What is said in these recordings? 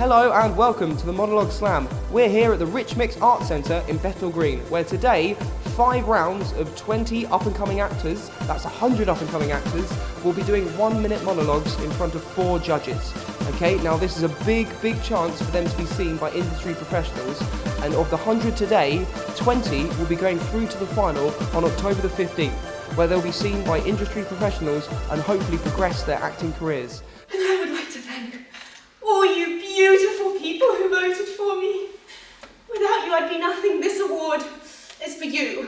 Hello and welcome to the Monologue Slam. We're here at the Rich Mix Arts Centre in Bethnal Green, where today 5 rounds of 20 up-and-coming actors, that's 100 up-and-coming actors, will be doing 1-minute monologues in front of 4 judges. Okay, now this is a big chance for them to be seen by industry professionals, and of the 100 today, 20 will be going through to the final on October the 15th, where they'll be seen by industry professionals and hopefully progress their acting careers. And I would like to thank all you beautiful people who voted for me. Without you, I'd be nothing. This award is for you.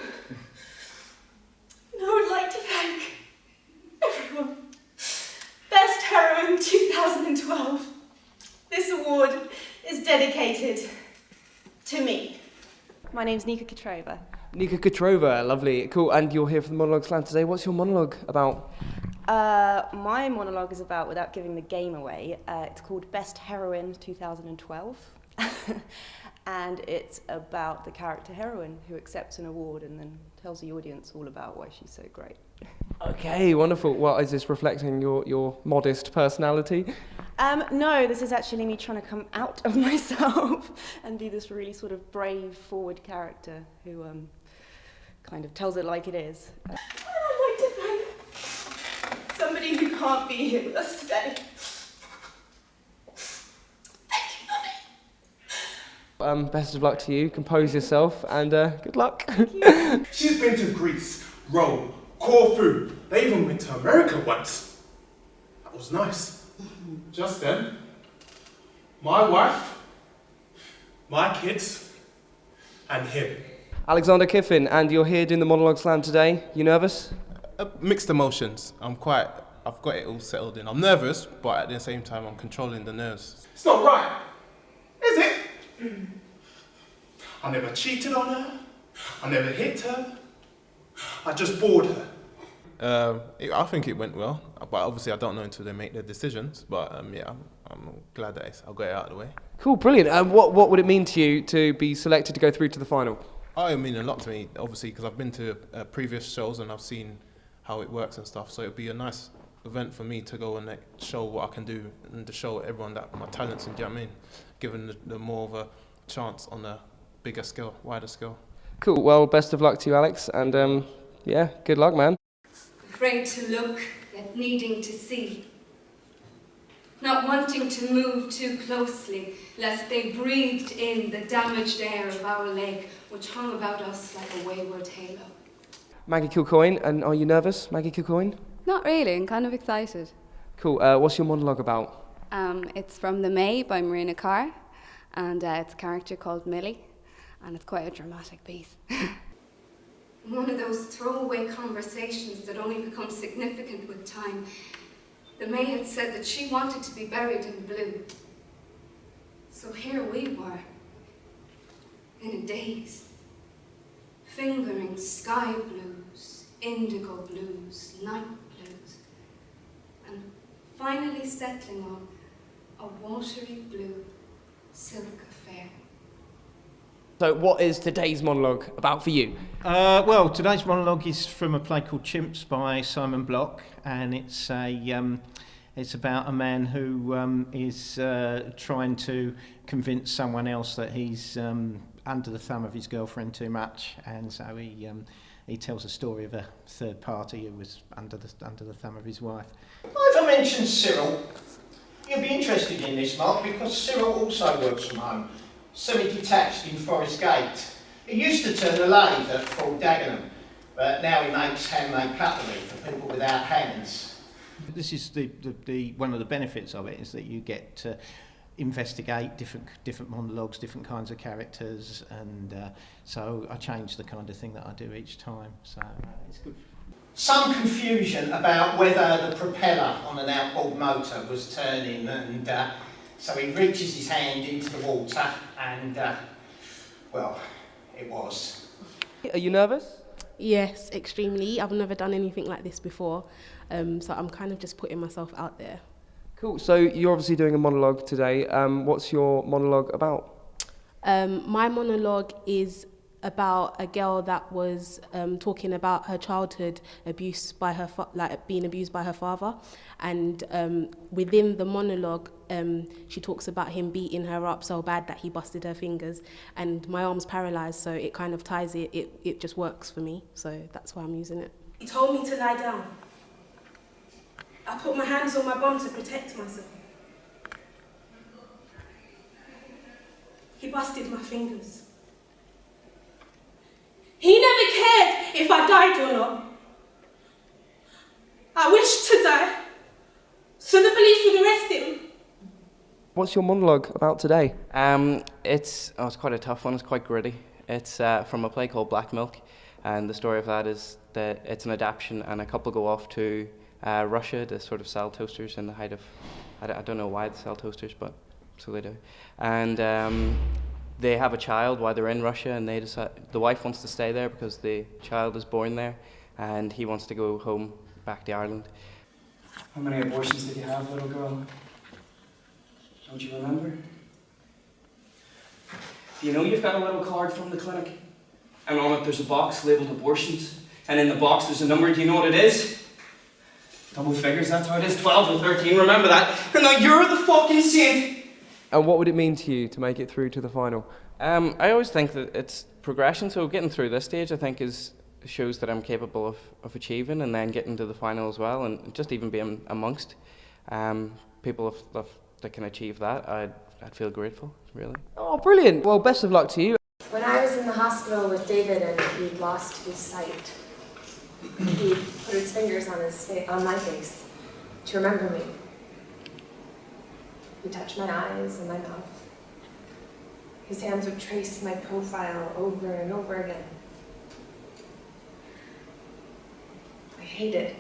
And I would like to thank everyone. Best Heroine 2012. This award is dedicated to me. My name's Nika Katrova. Nika Katrova, lovely, cool. And you're here for the Monologue Slam today. What's your monologue about? My monologue is about, without giving the game away, it's called Best Heroine 2012. And it's about the character heroine who accepts an award and then tells the audience all about why she's so great. Okay, wonderful. Well, is this reflecting your modest personality? No, this is actually me trying to come out of myself and be this really sort of brave, forward character who kind of tells it like it is. And I'd like to thank somebody who can't be here with us today. Best of luck to you. Compose yourself and good luck. She's been to Greece, Rome, Corfu. They even went to America once. That was nice. Just then, my wife, my kids, and him. Alexander Kiffin, and you're here doing the Monologue Slam today. You nervous? Mixed emotions. I've got it all settled in. I'm nervous, but at the same time, I'm controlling the nerves. It's not right, is it? I never cheated on her. I never hit her. I just bored her. I think it went well, but obviously I don't know until they make their decisions. But yeah, I'm glad that I'll get it out of the way. Cool, brilliant. What would it mean to you to be selected to go through to the final? Oh, it means a lot to me, obviously, because I've been to previous shows and I've seen how it works and stuff. So it'd be a nice event for me to go and show what I can do and to show everyone that my talents, and do you know what I mean? Given the more of a chance on a bigger scale, wider scale. Cool, well, best of luck to you, Alex, and yeah, good luck, man. Afraid to look, yet needing to see. Not wanting to move too closely, lest they breathed in the damaged air of our lake, which hung about us like a wayward halo. Maggie Kilcoyne, and are you nervous, Maggie Kilcoyne? Not really, I'm kind of excited. Cool, what's your monologue about? It's from The May by Marina Carr, and it's a character called Millie, and it's quite a dramatic piece. One of those throwaway conversations that only become significant with time, the May had said that she wanted to be buried in blue. So here we were, in a daze, fingering sky blues, indigo blues, night blues, and finally settling on a watery blue silk affair. So what is today's monologue about for you? Well, today's monologue is from a play called Chimps by Simon Block, and it's about a man who is trying to convince someone else that he's under the thumb of his girlfriend too much, and so he tells a story of a third party who was under the thumb of his wife. If I mention Cyril, you'll be interested in this, Mark, because Cyril also works from home, semi-detached in Forest Gate. He used to turn a lathe at Fort Dagenham, but now he makes handmade cutlery for people without hands. This is the one of the benefits of it, is that you get to investigate different monologues, different kinds of characters, and so I change the kind of thing that I do each time, so it's good. Some confusion about whether the propeller on an outboard motor was turning, and so he reaches his hand into the water and, well, it was. Are you nervous? Yes, extremely. I've never done anything like this before, so I'm kind of just putting myself out there. Cool, so you're obviously doing a monologue today. What's your monologue about? My monologue is about a girl that was talking about her childhood abuse by her being abused by her father, and within the monologue she talks about him beating her up so bad that he busted her fingers, and my arm's paralysed, so it kind of ties it just works for me, so that's why I'm using it. He told me to lie down. I put my hands on my bum to protect myself. He busted my fingers. He never cared if I died or not. I wished to die, so the police would arrest him. What's your monologue about today? It's quite a tough one. It's quite gritty. It's from a play called Black Milk, and the story of that is that it's an adaptation, and a couple go off to Russia to sort of sell toasters in the height of, I don't know why they sell toasters, but so they do. And they have a child while they're in Russia, and they decide, the wife wants to stay there because the child is born there, and he wants to go home back to Ireland. How many abortions did you have, little girl? Don't you remember? Do you know you've got a little card from the clinic? And on it there's a box labelled abortions. And in the box there's a number. Do you know what it is? Double figures, that's how it is. 12 or 13, remember that. And now you're the fucking saint! And what would it mean to you to make it through to the final? I always think that it's progression, so getting through this stage I think shows that I'm capable of achieving, and then getting to the final as well, and just even being amongst people that can achieve that, I'd feel grateful, really. Oh, brilliant. Well, best of luck to you. When I was in the hospital with David and he'd lost his sight, he put his fingers on my face to remember me. He touched my eyes and my mouth. His hands would trace my profile over and over again. I hated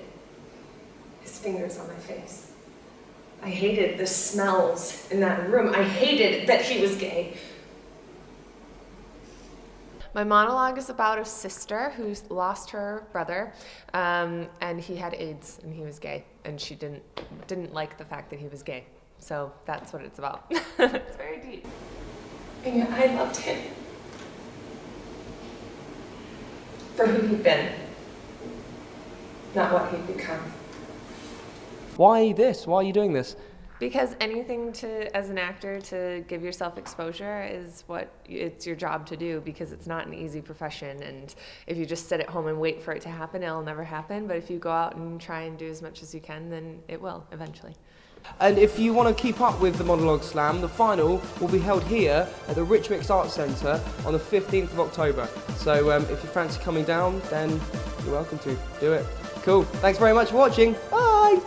his fingers on my face. I hated the smells in that room. I hated that he was gay. My monologue is about a sister who's lost her brother, and he had AIDS and he was gay, and she didn't like the fact that he was gay. So that's what it's about. It's very deep. And yet I loved him for who he'd been, not what he'd become. Why this? Why are you doing this? Because anything as an actor, to give yourself exposure is what it's your job to do, because it's not an easy profession, and if you just sit at home and wait for it to happen, it'll never happen. But if you go out and try and do as much as you can, then it will eventually. And if you want to keep up with the Monologue Slam, the final will be held here at the Rich Mix Arts Centre on the 15th of October. So if you fancy coming down, then you're welcome to. Do it. Cool. Thanks very much for watching. Bye!